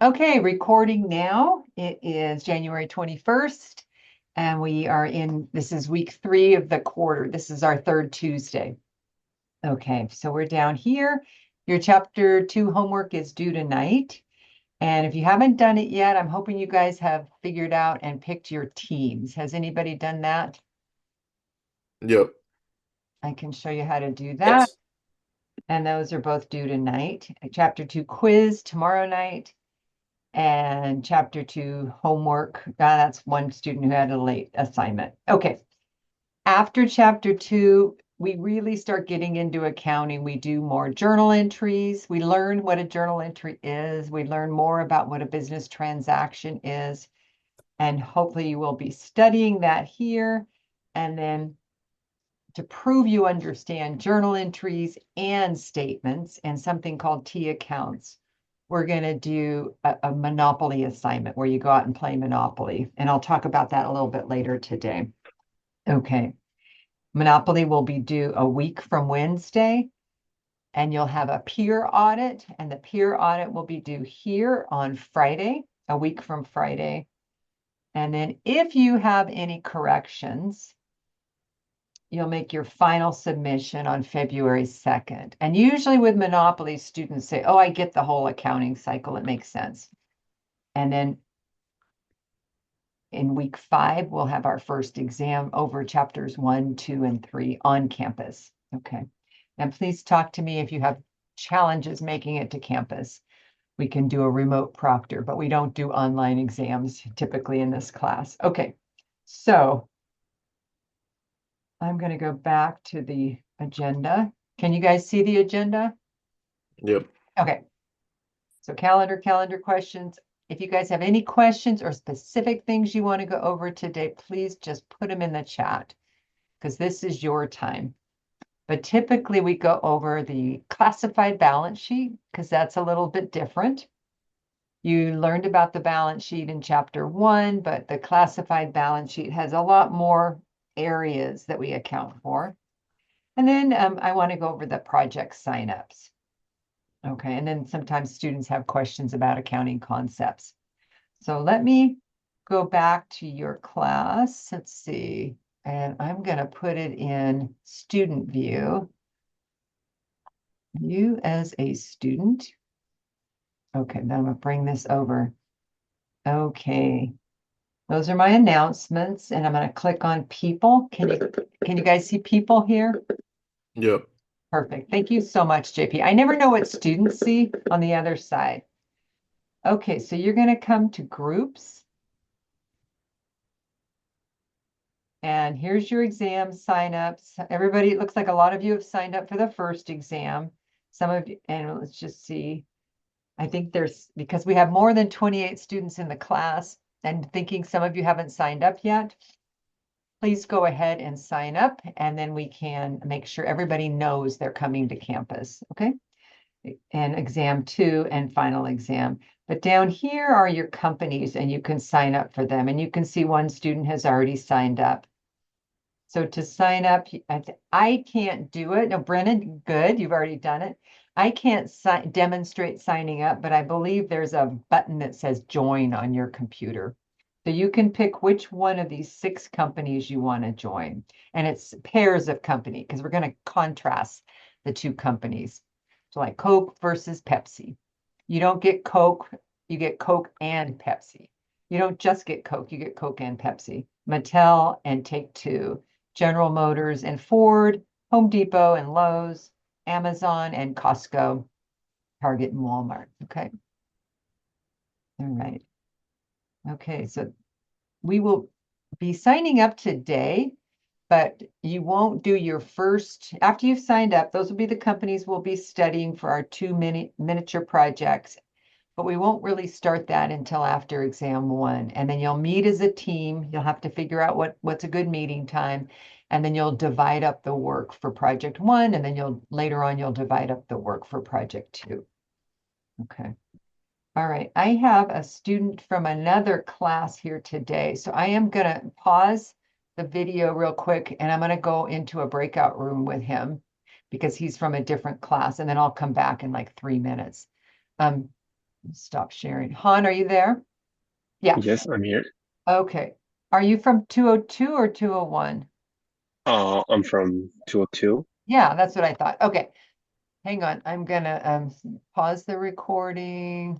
Okay, recording now. It is January 21st, and this is week 3 of the quarter. This is our third Tuesday. Okay, so we're down here. Your chapter 2 homework is due tonight. And if you haven't done it yet, I'm hoping you guys have figured out and picked your teams. Has anybody done that? Yep. I can show you how to do that. Yes. And those are both due tonight. Chapter 2 quiz tomorrow night. And chapter 2 homework. That's one student who had a late assignment. Okay. After chapter 2, we really start getting into accounting. We do more journal entries. We learn what a journal entry is. We learn more about what a business transaction is. And hopefully you will be studying that here. And then to prove you understand journal entries and statements and something called T accounts, we're going to do a Monopoly assignment where you go out and play Monopoly. And I'll talk about that a little bit later today. Okay. Monopoly will be due a week from Wednesday, and you'll have a peer audit, and the peer audit will be due here on Friday, a week from Friday. And then if you have any corrections, you'll make your final submission on February 2nd. And usually with Monopoly, students say, oh, I get the whole accounting cycle. It makes sense. And then in week 5, we'll have our first exam over chapters 1, 2, and 3 on campus. Okay. And please talk to me if you have challenges making it to campus. We can do a remote proctor, but we don't do online exams typically in this class. Okay. So I'm going to go back to the agenda. Can you guys see the agenda? Yep. Okay. So calendar questions. If you guys have any questions or specific things you want to go over today, please just put them in the chat because this is your time. But typically we go over the classified balance sheet because that's a little bit different. You learned about the balance sheet in chapter 1, but the classified balance sheet has a lot more areas that we account for. And then I want to go over the project signups. Okay, and then sometimes students have questions about accounting concepts. So let me go back to your class. Let's see. And I'm going to put it in student view. You as a student. Okay, then I'm going to bring this over. Okay. Those are my announcements, and I'm going to click on people. Can you guys see people here? Yep. Perfect. Thank you so much, JP. I never know what students see on the other side. Okay, so you're going to come to groups. And here's your exam signups. Everybody, it looks like a lot of you have signed up for the first exam. Some of you, and let's just see. I think because we have more than 28 students in the class, and thinking some of you haven't signed up yet, please go ahead and sign up, and then we can make sure everybody knows they're coming to campus, okay? And exam 2 and final exam. But down here are your companies, and you can sign up for them. And you can see one student has already signed up. So to sign up, I can't do it. No, Brennan, good, you've already done it. I can't demonstrate signing up, but I believe there's a button that says join on your computer. So you can pick which one of these 6 companies you want to join. And it's pairs of company because we're going to contrast the 2 companies. So like Coke versus Pepsi. You don't get Coke, you get Coke and Pepsi. You don't just get Coke, you get Coke and Pepsi. Mattel and Take-Two. General Motors and Ford, Home Depot and Lowe's, Amazon and Costco, Target and Walmart. Okay. All right. Okay. So we will be signing up today, but you won't do your first, after you've signed up, those will be the companies we'll be studying for our 2 miniature projects, but we won't really start that until after exam 1. And then you'll meet as a team. You'll have to figure out what's a good meeting time. And then you'll divide up the work for project 1. And then later on, you'll divide up the work for project 2. Okay. All right. I have a student from another class here today. So I am going to pause the video real quick and I'm going to go into a breakout room with him because he's from a different class. And then I'll come back in like 3 minutes. Um, Stop sharing. Han, are you there? Yeah. Yes, I'm here. Okay. Are you from 202 or 201? I'm from 202. Yeah, that's what I thought. Okay. Hang on. I'm gonna pause the recording.